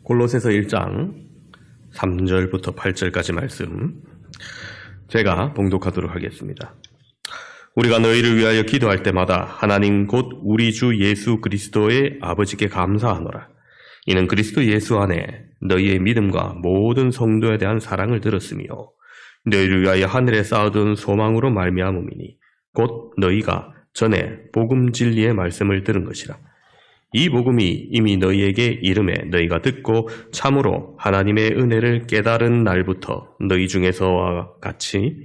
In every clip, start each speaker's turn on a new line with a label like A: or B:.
A: 골로새서 1장 3절부터 8절까지 말씀 제가 봉독하도록 하겠습니다. 우리가 너희를 위하여 기도할 때마다 하나님 곧 우리 주 예수 그리스도의 아버지께 감사하노라. 이는 그리스도 예수 안에 너희의 믿음과 모든 성도에 대한 사랑을 들었으며 너희를 위하여 하늘에 쌓아둔 소망으로 말미암음이니 곧 너희가 전에 복음 진리의 말씀을 들은 것이라. 이 복음이 이미 너희에게 이름에 너희가 듣고 참으로 하나님의 은혜를 깨달은 날부터 너희 중에서와 같이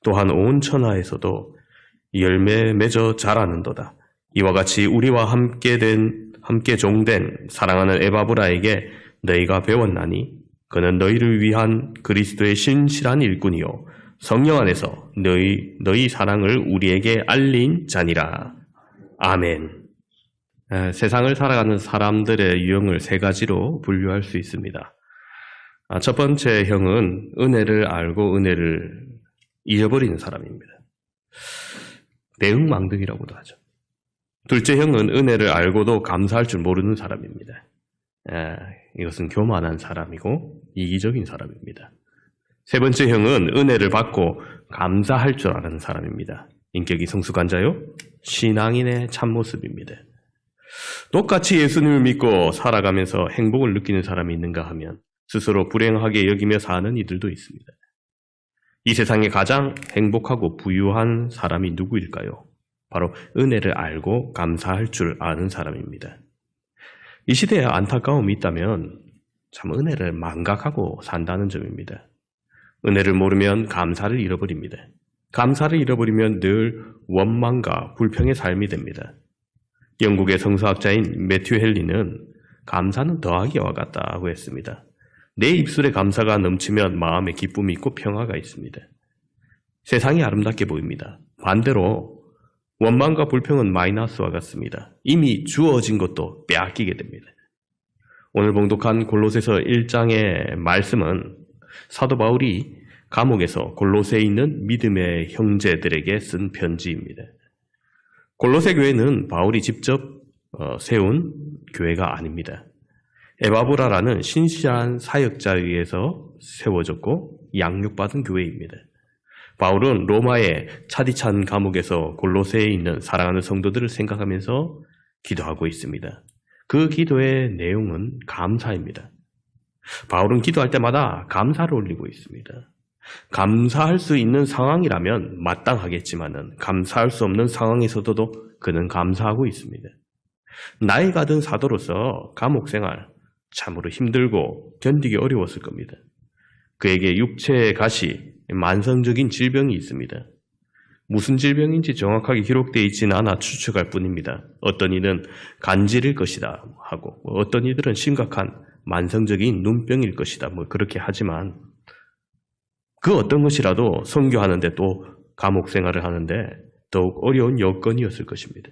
A: 또한 온 천하에서도 열매 맺어 자라는도다. 이와 같이 우리와 함께 종된 사랑하는 에바브라에게 너희가 배웠나니 그는 너희를 위한 그리스도의 신실한 일꾼이요 성령 안에서 너희 사랑을 우리에게 알린 자니라. 아멘. 세상을 살아가는 사람들의 유형을 세 가지로 분류할 수 있습니다. 첫 번째 형은 은혜를 알고 은혜를 잊어버리는 사람입니다. 대응망덕이라고도 하죠. 둘째 형은 은혜를 알고도 감사할 줄 모르는 사람입니다. 이것은 교만한 사람이고 이기적인 사람입니다. 세 번째 형은 은혜를 받고 감사할 줄 아는 사람입니다. 인격이 성숙한 자요, 신앙인의 참모습입니다. 똑같이 예수님을 믿고 살아가면서 행복을 느끼는 사람이 있는가 하면 스스로 불행하게 여기며 사는 이들도 있습니다. 이 세상에 가장 행복하고 부유한 사람이 누구일까요? 바로 은혜를 알고 감사할 줄 아는 사람입니다. 이 시대에 안타까움이 있다면 참 은혜를 망각하고 산다는 점입니다. 은혜를 모르면 감사를 잃어버립니다. 감사를 잃어버리면 늘 원망과 불평의 삶이 됩니다. 영국의 성서학자인 매튜 헨리는 감사는 더하기와 같다고 했습니다. 내 입술에 감사가 넘치면 마음에 기쁨이 있고 평화가 있습니다. 세상이 아름답게 보입니다. 반대로 원망과 불평은 마이너스와 같습니다. 이미 주어진 것도 빼앗기게 됩니다. 오늘 봉독한 골로새서 1장의 말씀은 사도 바울이 감옥에서 골로새에 있는 믿음의 형제들에게 쓴 편지입니다. 골로새 교회는 바울이 직접 세운 교회가 아닙니다. 에바브라라는 신실한 사역자에 의해서 세워졌고 양육받은 교회입니다. 바울은 로마의 차디찬 감옥에서 골로새에 있는 사랑하는 성도들을 생각하면서 기도하고 있습니다. 그 기도의 내용은 감사입니다. 바울은 기도할 때마다 감사를 올리고 있습니다. 감사할 수 있는 상황이라면 마땅하겠지만은 감사할 수 없는 상황에서도 그는 감사하고 있습니다. 나이가 든 사도로서 감옥 생활 참으로 힘들고 견디기 어려웠을 겁니다. 그에게 육체의 가시, 만성적인 질병이 있습니다. 무슨 질병인지 정확하게 기록되어 있지는 않아 추측할 뿐입니다. 어떤 이는 간질일 것이다 하고 어떤 이들은 심각한 만성적인 눈병일 것이다 그렇게 하지만 그 어떤 것이라도 선교하는데 또 감옥 생활을 하는데 더욱 어려운 여건이었을 것입니다.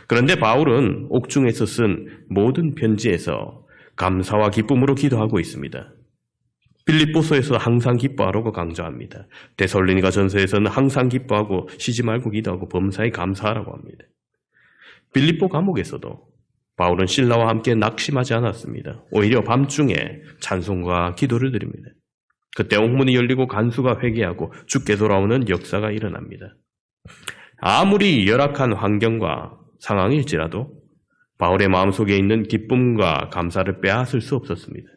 A: 그런데 바울은 옥중에서 쓴 모든 편지에서 감사와 기쁨으로 기도하고 있습니다. 빌립보서에서 항상 기뻐하라고 강조합니다. 데살로니가 전서에서는 항상 기뻐하고 쉬지 말고 기도하고 범사에 감사하라고 합니다. 빌립보 감옥에서도 바울은 실라와 함께 낙심하지 않았습니다. 오히려 밤중에 찬송과 기도를 드립니다. 그때 옥문이 열리고 간수가 회개하고 죽게 돌아오는 역사가 일어납니다. 아무리 열악한 환경과 상황일지라도 바울의 마음속에 있는 기쁨과 감사를 빼앗을 수 없었습니다.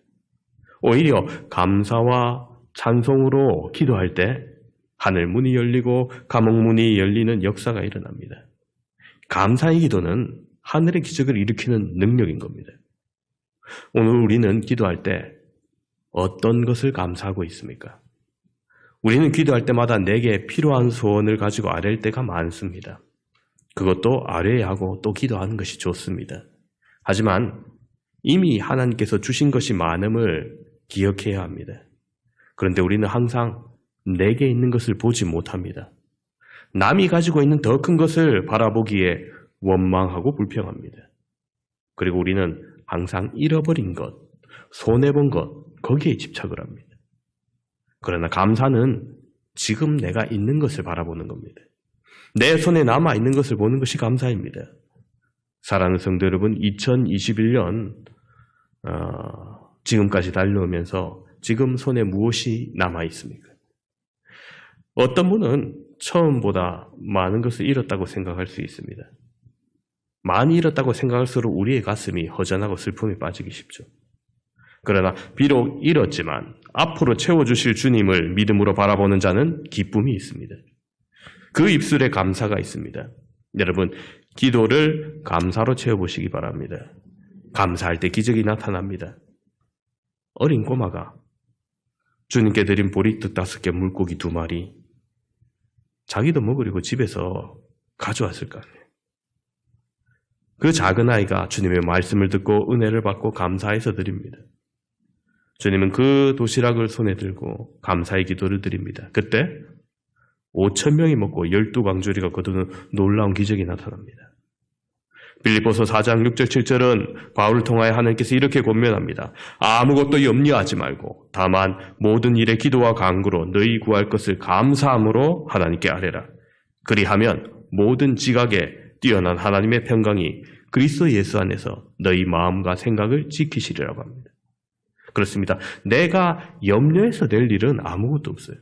A: 오히려 감사와 찬송으로 기도할 때 하늘 문이 열리고 감옥 문이 열리는 역사가 일어납니다. 감사의 기도는 하늘의 기적을 일으키는 능력인 겁니다. 오늘 우리는 기도할 때 어떤 것을 감사하고 있습니까? 우리는 기도할 때마다 내게 필요한 소원을 가지고 아뢰일 때가 많습니다. 그것도 아뢰야 하고 또 기도하는 것이 좋습니다. 하지만 이미 하나님께서 주신 것이 많음을 기억해야 합니다. 그런데 우리는 항상 내게 있는 것을 보지 못합니다. 남이 가지고 있는 더 큰 것을 바라보기에 원망하고 불평합니다. 그리고 우리는 항상 잃어버린 것, 손해본 것, 거기에 집착을 합니다. 그러나 감사는 지금 내가 있는 것을 바라보는 겁니다. 내 손에 남아있는 것을 보는 것이 감사입니다. 사랑하는 성도 여러분, 2021년 지금까지 달려오면서 지금 손에 무엇이 남아 있습니까? 어떤 분은 처음보다 많은 것을 잃었다고 생각할 수 있습니다. 많이 잃었다고 생각할수록 우리의 가슴이 허전하고 슬픔에 빠지기 쉽죠. 그러나 비록 잃었지만 앞으로 채워주실 주님을 믿음으로 바라보는 자는 기쁨이 있습니다. 그 입술에 감사가 있습니다. 여러분, 기도를 감사로 채워보시기 바랍니다. 감사할 때 기적이 나타납니다. 어린 꼬마가 주님께 드린 보리떡 5개, 물고기 2마리, 자기도 먹으려고 집에서 가져왔을 거 아니에요. 그 작은 아이가 주님의 말씀을 듣고 은혜를 받고 감사해서 드립니다. 주님은 그 도시락을 손에 들고 감사의 기도를 드립니다. 그때 5,000명이 먹고 12광주리가 거두는 놀라운 기적이 나타납니다. 빌립보서 4장 6절 7절은 바울을 통하여 하나님께서 이렇게 권면합니다. 아무것도 염려하지 말고 다만 모든 일에 기도와 간구로 너희 구할 것을 감사함으로 하나님께 아뢰라. 그리하면 모든 지각에 뛰어난 하나님의 평강이 그리스도 예수 안에서 너희 마음과 생각을 지키시리라고 합니다. 그렇습니다. 내가 염려해서 될 일은 아무것도 없어요.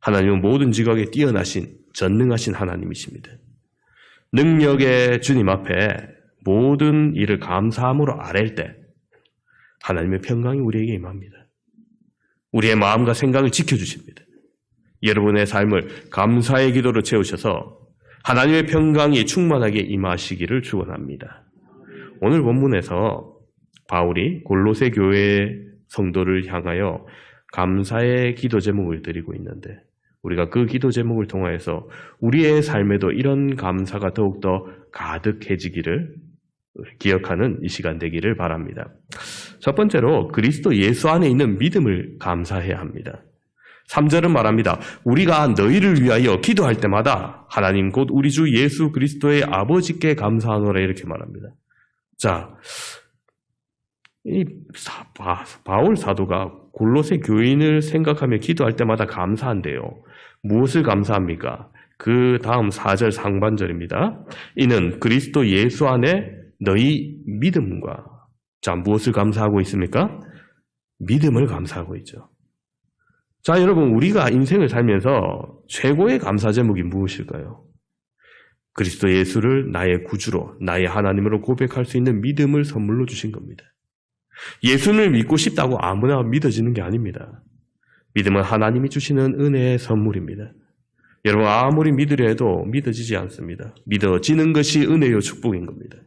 A: 하나님은 모든 지각에 뛰어나신 전능하신 하나님이십니다. 능력의 주님 앞에 모든 일을 감사함으로 아랠 때 하나님의 평강이 우리에게 임합니다. 우리의 마음과 생각을 지켜주십니다. 여러분의 삶을 감사의 기도로 채우셔서 하나님의 평강이 충만하게 임하시기를 축원합니다. 오늘 본문에서 바울이 골로새 교회의 성도를 향하여 감사의 기도 제목을 드리고 있는데 우리가 그 기도 제목을 통하여서 우리의 삶에도 이런 감사가 더욱더 가득해지기를 기억하는 이 시간 되기를 바랍니다. 첫 번째로 그리스도 예수 안에 있는 믿음을 감사해야 합니다. 3절은 말합니다. 우리가 너희를 위하여 기도할 때마다 하나님 곧 우리 주 예수 그리스도의 아버지께 감사하노라 이렇게 말합니다. 자, 이 바울 사도가 골로새 교인을 생각하며 기도할 때마다 감사한데요. 무엇을 감사합니까? 그 다음 4절 상반절입니다. 이는 그리스도 예수 안에 너희 믿음과 자 무엇을 감사하고 있습니까? 믿음을 감사하고 있죠. 자 여러분 우리가 인생을 살면서 최고의 감사 제목이 무엇일까요? 그리스도 예수를 나의 구주로 나의 하나님으로 고백할 수 있는 믿음을 선물로 주신 겁니다. 예수를 믿고 싶다고 아무나 믿어지는 게 아닙니다. 믿음은 하나님이 주시는 은혜의 선물입니다. 여러분 아무리 믿으려 해도 믿어지지 않습니다. 믿어지는 것이 은혜요 축복인 겁니다.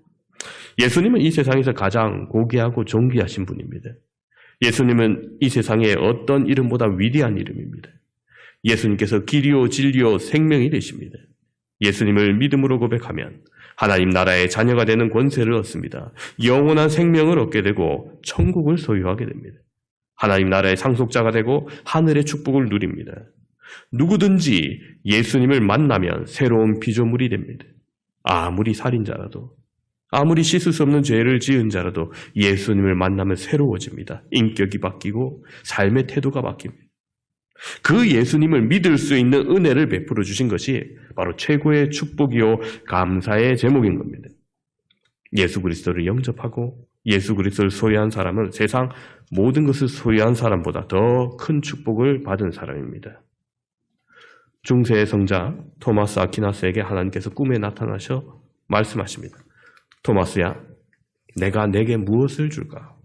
A: 예수님은 이 세상에서 가장 고귀하고 존귀하신 분입니다. 예수님은 이 세상의 어떤 이름보다 위대한 이름입니다. 예수님께서 길이요 진리요 생명이 되십니다. 예수님을 믿음으로 고백하면 하나님 나라의 자녀가 되는 권세를 얻습니다. 영원한 생명을 얻게 되고 천국을 소유하게 됩니다. 하나님 나라의 상속자가 되고 하늘의 축복을 누립니다. 누구든지 예수님을 만나면 새로운 피조물이 됩니다. 아무리 살인자라도 아무리 씻을 수 없는 죄를 지은 자라도 예수님을 만나면 새로워집니다. 인격이 바뀌고 삶의 태도가 바뀝니다. 그 예수님을 믿을 수 있는 은혜를 베풀어 주신 것이 바로 최고의 축복이요 감사의 제목인 겁니다. 예수 그리스도를 영접하고 예수 그리스도를 소유한 사람은 세상 모든 것을 소유한 사람보다 더 큰 축복을 받은 사람입니다. 중세의 성자 토마스 아퀴나스에게 하나님께서 꿈에 나타나셔 말씀하십니다. 토마스야, 내가 내게 무엇을 줄까?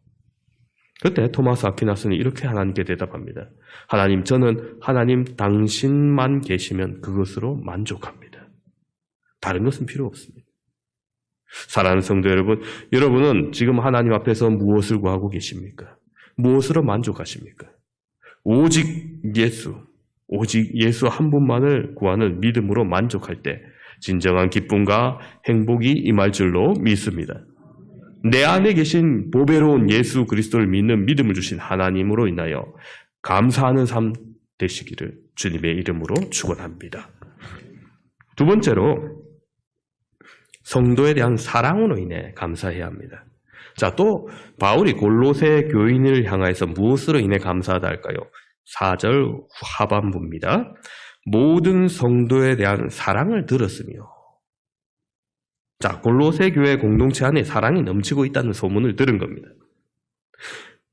A: 그때 토마스 아퀴나스는 이렇게 하나님께 대답합니다. 하나님, 저는 하나님 당신만 계시면 그것으로 만족합니다. 다른 것은 필요 없습니다. 사랑하는 성도 여러분, 여러분은 지금 하나님 앞에서 무엇을 구하고 계십니까? 무엇으로 만족하십니까? 오직 예수 한 분만을 구하는 믿음으로 만족할 때 진정한 기쁨과 행복이 임할 줄로 믿습니다. 내 안에 계신 보배로운 예수 그리스도를 믿는 믿음을 주신 하나님으로 인하여 감사하는 삶 되시기를 주님의 이름으로 축원합니다. 두 번째로 성도에 대한 사랑으로 인해 감사해야 합니다. 자, 또 바울이 골로새 교인을 향하여서 무엇으로 인해 감사하다 할까요? 4절 하반부입니다. 모든 성도에 대한 사랑을 들었으며 자, 골로새 교회 공동체 안에 사랑이 넘치고 있다는 소문을 들은 겁니다.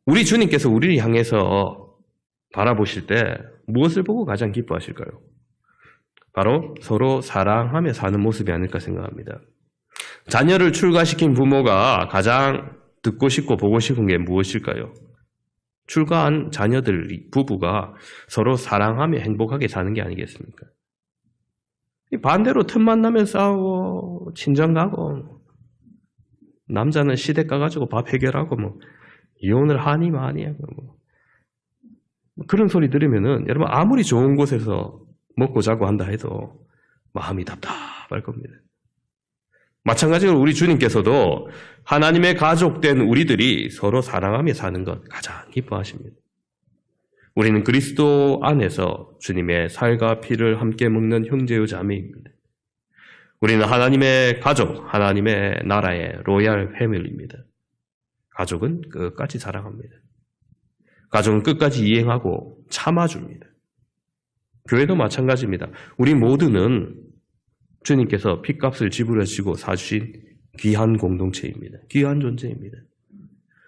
A: 우리 주님께서 우리를 향해서 바라보실 때 무엇을 보고 가장 기뻐하실까요? 바로 서로 사랑하며 사는 모습이 아닐까 생각합니다. 자녀를 출가시킨 부모가 가장 듣고 싶고 보고 싶은 게 무엇일까요? 출가한 자녀들, 부부가 서로 사랑하며 행복하게 사는 게 아니겠습니까? 반대로 틈만 나면 싸우고 친정 가고 남자는 시댁 가가지고 밥 해결하고 이혼을 하니 마니 하고 그런 소리 들으면은 여러분 아무리 좋은 곳에서 먹고 자고 한다 해도 마음이 답답할 겁니다. 마찬가지로 우리 주님께서도 하나님의 가족된 우리들이 서로 사랑하며 사는 것 가장 기뻐하십니다. 우리는 그리스도 안에서 주님의 살과 피를 함께 먹는 형제요 자매입니다. 우리는 하나님의 가족, 하나님의 나라의 로얄 패밀리입니다. 가족은 끝까지 사랑합니다. 가족은 끝까지 이행하고 참아줍니다. 교회도 마찬가지입니다. 우리 모두는 주님께서 핏값을 지불하시고 사주신 귀한 공동체입니다. 귀한 존재입니다.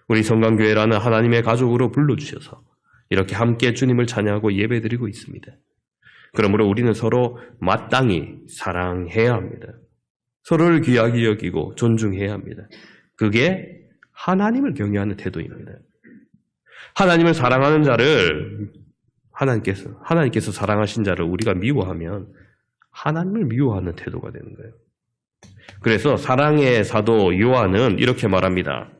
A: 우리 성강교회라는 하나님의 가족으로 불러주셔서 이렇게 함께 주님을 찬양하고 예배드리고 있습니다. 그러므로 우리는 서로 마땅히 사랑해야 합니다. 서로를 귀하게 여기고 존중해야 합니다. 그게 하나님을 경외하는 태도입니다. 하나님을 사랑하는 자를 하나님께서 사랑하신 자를 우리가 미워하면 하나님을 미워하는 태도가 되는 거예요. 그래서 사랑의 사도 요한은 이렇게 말합니다.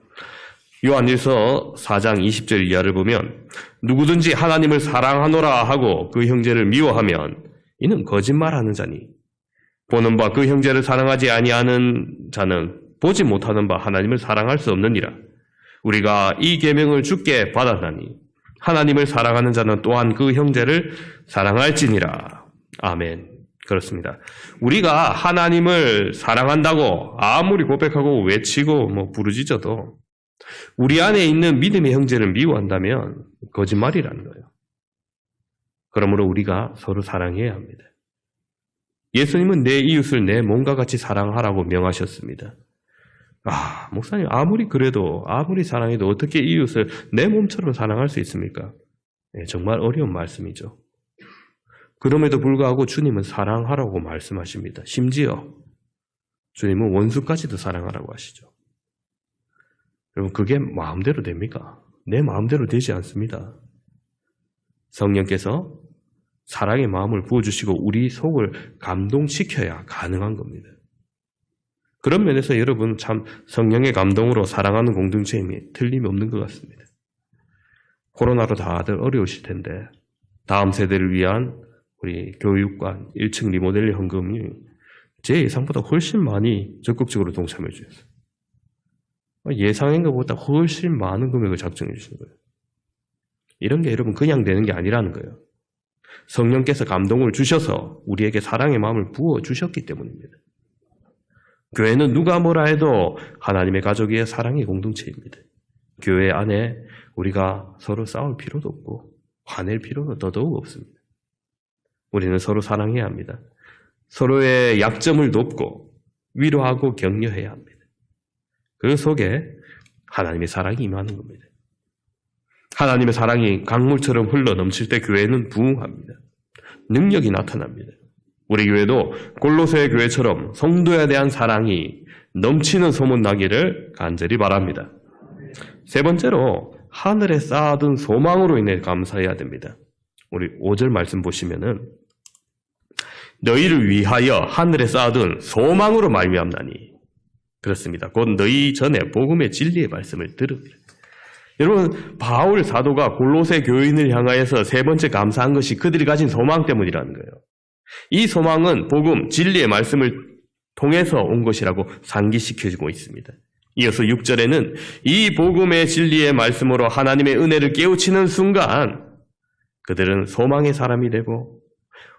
A: 요한일서 4장 20절 이하를 보면 누구든지 하나님을 사랑하노라 하고 그 형제를 미워하면 이는 거짓말하는 자니 보는 바 그 형제를 사랑하지 아니하는 자는 보지 못하는 바 하나님을 사랑할 수 없느니라. 우리가 이 계명을 주께 받았나니 하나님을 사랑하는 자는 또한 그 형제를 사랑할지니라. 아멘. 그렇습니다. 우리가 하나님을 사랑한다고 아무리 고백하고 외치고 부르짖어도 우리 안에 있는 믿음의 형제를 미워한다면 거짓말이라는 거예요. 그러므로 우리가 서로 사랑해야 합니다. 예수님은 내 이웃을 내 몸과 같이 사랑하라고 명하셨습니다. 목사님 아무리 그래도 아무리 사랑해도 어떻게 이웃을 내 몸처럼 사랑할 수 있습니까? 정말 어려운 말씀이죠. 그럼에도 불구하고 주님은 사랑하라고 말씀하십니다. 심지어 주님은 원수까지도 사랑하라고 하시죠. 여러분 그게 마음대로 됩니까? 내 마음대로 되지 않습니다. 성령께서 사랑의 마음을 부어주시고 우리 속을 감동시켜야 가능한 겁니다. 그런 면에서 여러분 참 성령의 감동으로 사랑하는 공동체임이 틀림이 없는 것 같습니다. 코로나로 다들 어려우실 텐데 다음 세대를 위한 우리 교육관 1층 리모델링 헌금이 제 예상보다 훨씬 많이 적극적으로 동참해 주셨어요. 예상한 것보다 훨씬 많은 금액을 작정해 주신 거예요. 이런 게 여러분 그냥 되는 게 아니라는 거예요. 성령께서 감동을 주셔서 우리에게 사랑의 마음을 부어 주셨기 때문입니다. 교회는 누가 뭐라 해도 하나님의 가족이의 사랑의 공동체입니다. 교회 안에 우리가 서로 싸울 필요도 없고 화낼 필요도 더더욱 없습니다. 우리는 서로 사랑해야 합니다. 서로의 약점을 돕고 위로하고 격려해야 합니다. 그 속에 하나님의 사랑이 임하는 겁니다. 하나님의 사랑이 강물처럼 흘러 넘칠 때 교회는 부흥합니다. 능력이 나타납니다. 우리 교회도 골로새 교회처럼 성도에 대한 사랑이 넘치는 소문나기를 간절히 바랍니다. 세 번째로 하늘에 쌓아둔 소망으로 인해 감사해야 됩니다. 우리 5절 말씀 보시면은 너희를 위하여 하늘에 쌓아둔 소망으로 말미암나니 그렇습니다. 곧 너희 전에 복음의 진리의 말씀을 들으리라. 여러분 바울 사도가 골로새 교인을 향하여서 세 번째 감사한 것이 그들이 가진 소망 때문이라는 거예요. 이 소망은 복음, 진리의 말씀을 통해서 온 것이라고 상기시켜주고 있습니다. 이어서 6절에는 이 복음의 진리의 말씀으로 하나님의 은혜를 깨우치는 순간 그들은 소망의 사람이 되고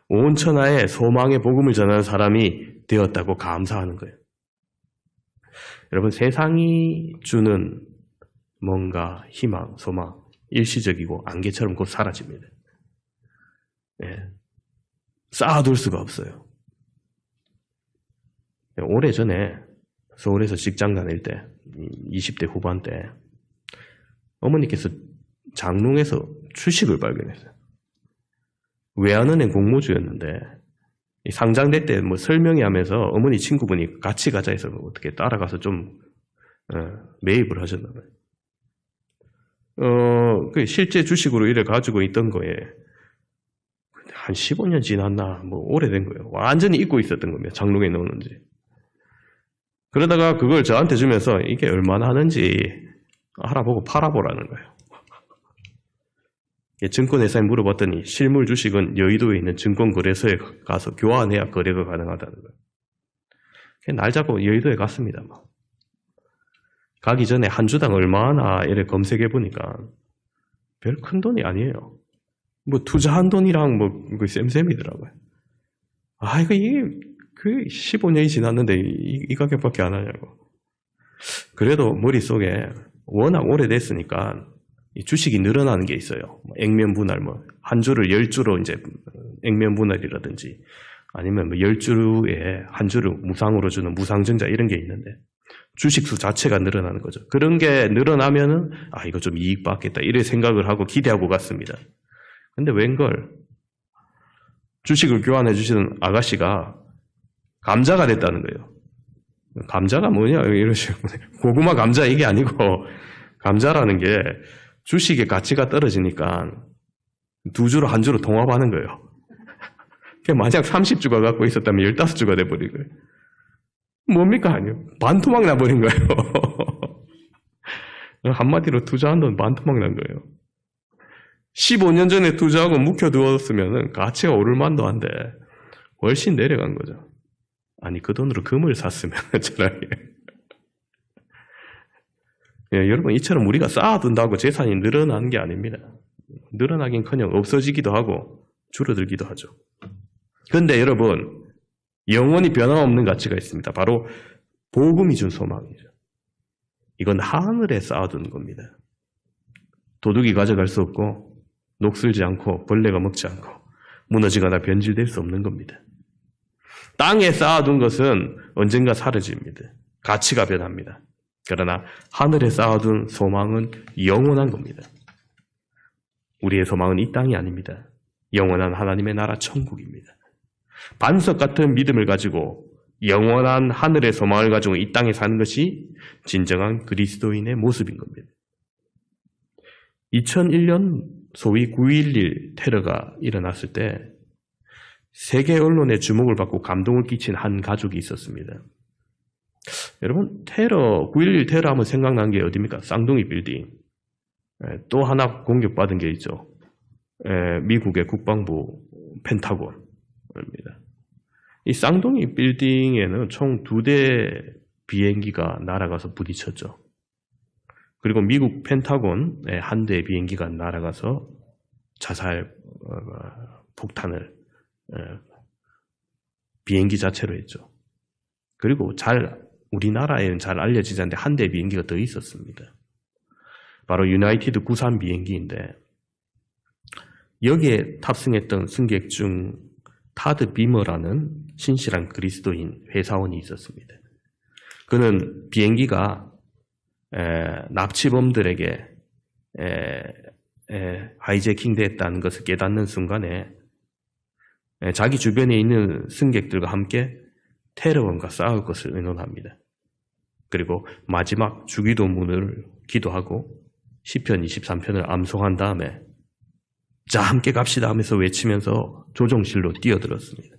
A: 온 천하에 소망의 복음을 전하는 사람이 되었다고 감사하는 거예요. 여러분 세상이 주는 뭔가 희망, 소망, 일시적이고 안개처럼 곧 사라집니다. 쌓아둘 수가 없어요. 오래전에 서울에서 직장 다닐 때 20대 후반 때 어머니께서 장롱에서 주식을 발견했어요. 외환은행 공모주였는데 상장될 때 뭐 설명회 하면서 어머니 친구분이 같이 가자 해서 어떻게 따라가서 좀 매입을 하셨나 봐요. 그 실제 주식으로 이래 가지고 있던 거에 한 15년 지났나 뭐 오래된 거예요. 완전히 잊고 있었던 겁니다. 장롱에 넣었는지. 그러다가 그걸 저한테 주면서 이게 얼마나 하는지 알아보고 팔아보라는 거예요. 증권회사에 물어봤더니 실물 주식은 여의도에 있는 증권거래소에 가서 교환해야 거래가 가능하다는 거예요. 날 잡고 여의도에 갔습니다. 가기 전에 한 주당 얼마나 이래 검색해 보니까 별 큰 돈이 아니에요. 뭐 투자한 돈이랑 뭐 쌤쌤이더라고요. 이게 그 15년이 지났는데 이 가격밖에 안 하냐고. 그래도 머릿속에 워낙 오래됐으니까 이 주식이 늘어나는 게 있어요. 액면 분할, 한 주를 10주로 이제 액면 분할이라든지 아니면 10주에 한 주를 무상으로 주는 무상증자 이런 게 있는데 주식수 자체가 늘어나는 거죠. 그런 게 늘어나면은 이거 좀 이익 받겠다 이런 생각을 하고 기대하고 갔습니다. 근데 웬걸 주식을 교환해 주시는 아가씨가 감자가 됐다는 거예요. 감자가 뭐냐 이러시고 고구마 감자 이게 아니고 감자라는 게 주식의 가치가 떨어지니까 두 주로 한 주로 통합하는 거예요. 만약 30주가 갖고 있었다면 15주가 돼버린 거예요. 뭡니까? 아니요. 반토막 나버린 거예요. 한마디로 투자한 돈 반토막 난 거예요. 15년 전에 투자하고 묵혀두었으면 가치가 오를 만도 한데 훨씬 내려간 거죠. 그 돈으로 금을 샀으면 차라리. 여러분 이처럼 우리가 쌓아둔다고 재산이 늘어나는 게 아닙니다. 늘어나긴커녕 없어지기도 하고 줄어들기도 하죠. 그런데 여러분 영원히 변함없는 가치가 있습니다. 바로 복음이 준 소망이죠. 이건 하늘에 쌓아둔 겁니다. 도둑이 가져갈 수 없고 녹슬지 않고 벌레가 먹지 않고 무너지거나 변질될 수 없는 겁니다. 땅에 쌓아둔 것은 언젠가 사라집니다. 가치가 변합니다. 그러나 하늘에 쌓아둔 소망은 영원한 겁니다. 우리의 소망은 이 땅이 아닙니다. 영원한 하나님의 나라 천국입니다. 반석 같은 믿음을 가지고 영원한 하늘의 소망을 가지고 이 땅에 사는 것이 진정한 그리스도인의 모습인 겁니다. 2001년 소위 9.11 테러가 일어났을 때 세계 언론의 주목을 받고 감동을 끼친 한 가족이 있었습니다. 여러분 9.11 테러 하면 생각난 게 어디입니까? 쌍둥이 빌딩. 또 하나 공격받은 게 있죠. 미국의 국방부 펜타곤입니다. 이 쌍둥이 빌딩에는 총 2대 비행기가 날아가서 부딪혔죠. 그리고 미국 펜타곤의 한 대 비행기가 날아가서 자살 폭탄을 비행기 자체로 했죠. 그리고 우리나라에는 잘 알려지지 않는데 한 대 비행기가 더 있었습니다. 바로 유나이티드 93 비행기인데 여기에 탑승했던 승객 중 타드 비머라는 신실한 그리스도인 회사원이 있었습니다. 그는 비행기가 납치범들에게 하이제킹 됐다는 것을 깨닫는 순간에 자기 주변에 있는 승객들과 함께 테러범과 싸울 것을 의논합니다. 그리고 마지막 주기도문을 기도하고 시편 23편을 암송한 다음에 자 함께 갑시다 하면서 외치면서 조종실로 뛰어들었습니다.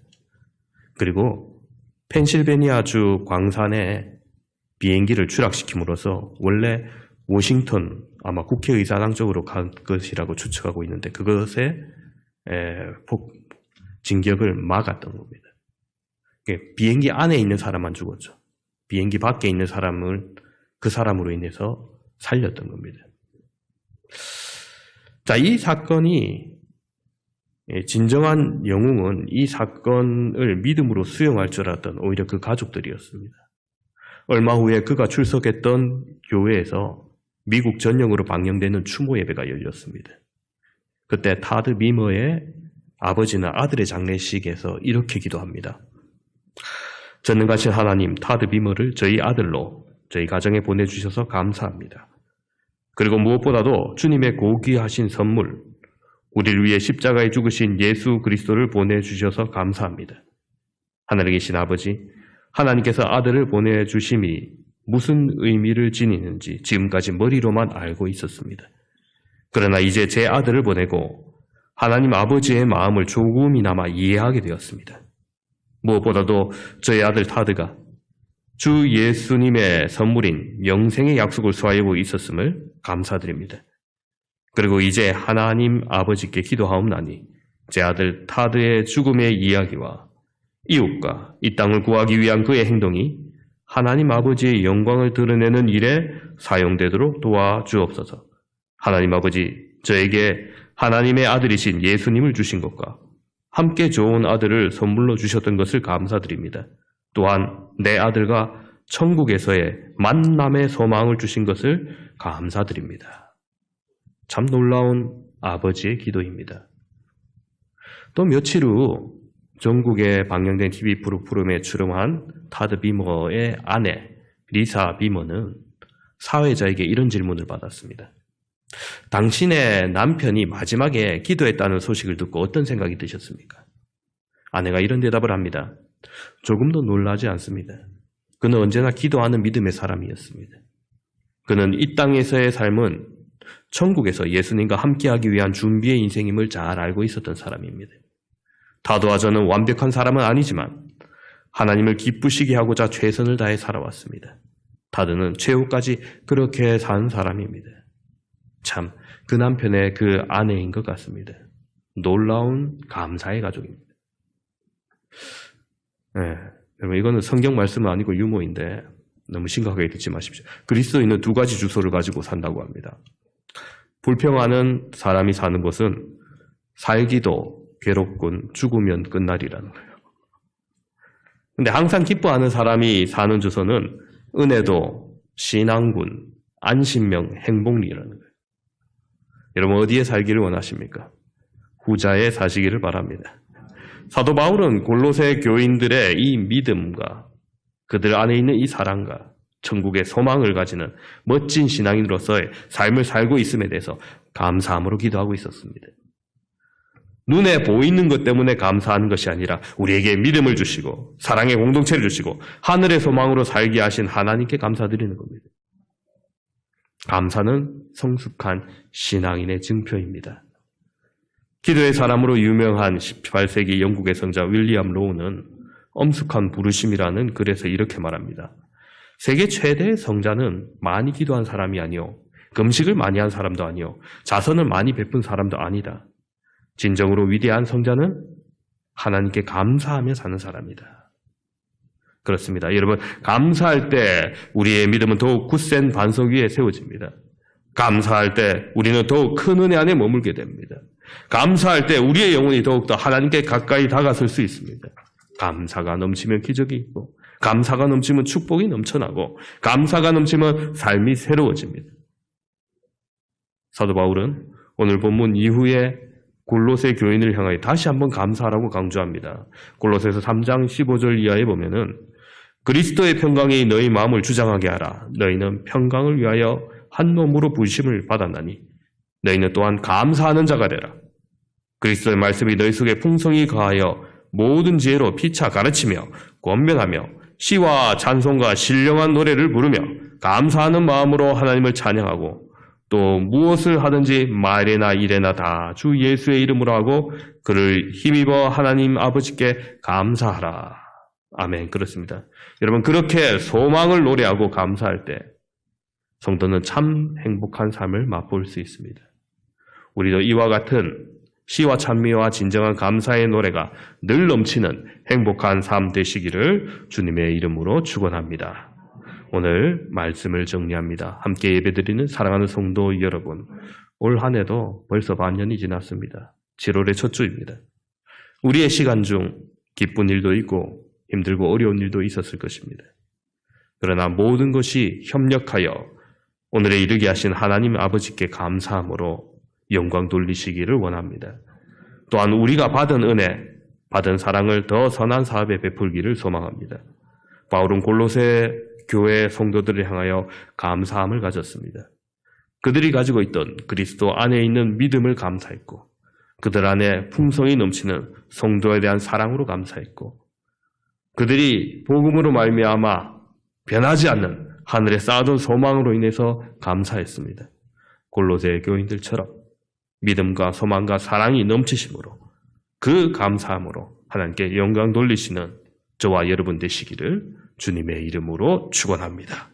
A: 그리고 펜실베니아주 광산에 비행기를 추락시킴으로써 원래 워싱턴 아마 국회의사당 쪽으로 갈 것이라고 추측하고 있는데 그것에 진격을 막았던 겁니다. 비행기 안에 있는 사람만 죽었죠. 비행기 밖에 있는 사람을 그 사람으로 인해서 살렸던 겁니다. 자, 이 사건이 진정한 영웅은 이 사건을 믿음으로 수용할 줄 알았던 오히려 그 가족들이었습니다. 얼마 후에 그가 출석했던 교회에서 미국 전역으로 방영되는 추모 예배가 열렸습니다. 그때 타드 미머의 아버지는 아들의 장례식에서 이렇게 기도합니다. 전능하신 하나님, 타드 미머를 저희 아들로 저희 가정에 보내주셔서 감사합니다. 그리고 무엇보다도 주님의 고귀하신 선물, 우리를 위해 십자가에 죽으신 예수 그리스도를 보내주셔서 감사합니다. 하늘에 계신 아버지, 하나님께서 아들을 보내주심이 무슨 의미를 지니는지 지금까지 머리로만 알고 있었습니다. 그러나 이제 제 아들을 보내고 하나님 아버지의 마음을 조금이나마 이해하게 되었습니다. 무엇보다도 저희 아들 타드가 주 예수님의 선물인 영생의 약속을 소화하고 있었음을 감사드립니다. 그리고 이제 하나님 아버지께 기도하옵나니 제 아들 타드의 죽음의 이야기와 이웃과 이 땅을 구하기 위한 그의 행동이 하나님 아버지의 영광을 드러내는 일에 사용되도록 도와주옵소서. 하나님 아버지, 저에게 하나님의 아들이신 예수님을 주신 것과 함께 좋은 아들을 선물로 주셨던 것을 감사드립니다. 또한 내 아들과 천국에서의 만남의 소망을 주신 것을 감사드립니다. 참 놀라운 아버지의 기도입니다. 또 며칠 후 전국에 방영된 TV 프로그램에 출연한 타드 비머의 아내 리사 비머는 사회자에게 이런 질문을 받았습니다. 당신의 남편이 마지막에 기도했다는 소식을 듣고 어떤 생각이 드셨습니까? 아내가 이런 대답을 합니다. 조금도 놀라지 않습니다. 그는 언제나 기도하는 믿음의 사람이었습니다. 그는 이 땅에서의 삶은 천국에서 예수님과 함께하기 위한 준비의 인생임을 잘 알고 있었던 사람입니다. 타드와 저는 완벽한 사람은 아니지만 하나님을 기쁘시게 하고자 최선을 다해 살아왔습니다. 타드는 최후까지 그렇게 산 사람입니다. 참, 그 남편의 그 아내인 것 같습니다. 놀라운 감사의 가족입니다. 여러분, 이거는 성경 말씀은 아니고 유머인데 너무 심각하게 듣지 마십시오. 그리스도인은 두 가지 주소를 가지고 산다고 합니다. 불평하는 사람이 사는 곳은 살기도 괴롭군 죽으면 끝날이라는 거예요. 근데 항상 기뻐하는 사람이 사는 주소는 은혜도 신앙군 안심명 행복리라는 거예요. 여러분 어디에 살기를 원하십니까? 후자에 사시기를 바랍니다. 사도 바울은 골로새 교인들의 이 믿음과 그들 안에 있는 이 사랑과 천국의 소망을 가지는 멋진 신앙인으로서의 삶을 살고 있음에 대해서 감사함으로 기도하고 있었습니다. 눈에 보이는 것 때문에 감사하는 것이 아니라 우리에게 믿음을 주시고 사랑의 공동체를 주시고 하늘의 소망으로 살게 하신 하나님께 감사드리는 겁니다. 감사는 성숙한 신앙인의 증표입니다. 기도의 사람으로 유명한 18세기 영국의 성자 윌리엄 로우는 엄숙한 부르심이라는 글에서 이렇게 말합니다. 세계 최대의 성자는 많이 기도한 사람이 아니요 금식을 많이 한 사람도 아니요 자선을 많이 베푼 사람도 아니다. 진정으로 위대한 성자는 하나님께 감사하며 사는 사람이다. 그렇습니다. 여러분, 감사할 때 우리의 믿음은 더욱 굳센 반석 위에 세워집니다. 감사할 때 우리는 더욱 큰 은혜 안에 머물게 됩니다. 감사할 때 우리의 영혼이 더욱더 하나님께 가까이 다가설 수 있습니다. 감사가 넘치면 기적이 있고 감사가 넘치면 축복이 넘쳐나고 감사가 넘치면 삶이 새로워집니다. 사도 바울은 오늘 본문 이후에 골로새 교인을 향하여 다시 한번 감사하라고 강조합니다. 골로새서 3장 15절 이하에 보면은 그리스도의 평강이 너희 마음을 주장하게 하라. 너희는 평강을 위하여 한 몸으로 부르심을 받았나니 너희는 또한 감사하는 자가 되라. 그리스도의 말씀이 너희 속에 풍성히 가하여 모든 지혜로 피차 가르치며 권면하며 시와 찬송과 신령한 노래를 부르며 감사하는 마음으로 하나님을 찬양하고 또 무엇을 하든지 말이나 일에나 다 주 예수의 이름으로 하고 그를 힘입어 하나님 아버지께 감사하라. 아멘. 그렇습니다. 여러분 그렇게 소망을 노래하고 감사할 때 성도는 참 행복한 삶을 맛볼 수 있습니다. 우리도 이와 같은 시와 찬미와 진정한 감사의 노래가 늘 넘치는 행복한 삶 되시기를 주님의 이름으로 축원합니다. 오늘 말씀을 정리합니다. 함께 예배드리는 사랑하는 성도 여러분, 올 한 해도 벌써 반년이 지났습니다. 7월의 첫 주입니다. 우리의 시간 중 기쁜 일도 있고 힘들고 어려운 일도 있었을 것입니다. 그러나 모든 것이 협력하여 오늘에 이르게 하신 하나님 아버지께 감사함으로 영광 돌리시기를 원합니다. 또한 우리가 받은 은혜, 받은 사랑을 더 선한 사업에 베풀기를 소망합니다. 바울은 골로새 교회 성도들을 향하여 감사함을 가졌습니다. 그들이 가지고 있던 그리스도 안에 있는 믿음을 감사했고 그들 안에 풍성이 넘치는 성도에 대한 사랑으로 감사했고 그들이 복음으로 말미암아 변하지 않는 하늘에 쌓아둔 소망으로 인해서 감사했습니다. 골로새 교인들처럼 믿음과 소망과 사랑이 넘치심으로 그 감사함으로 하나님께 영광 돌리시는 저와 여러분 되시기를 주님의 이름으로 축원합니다.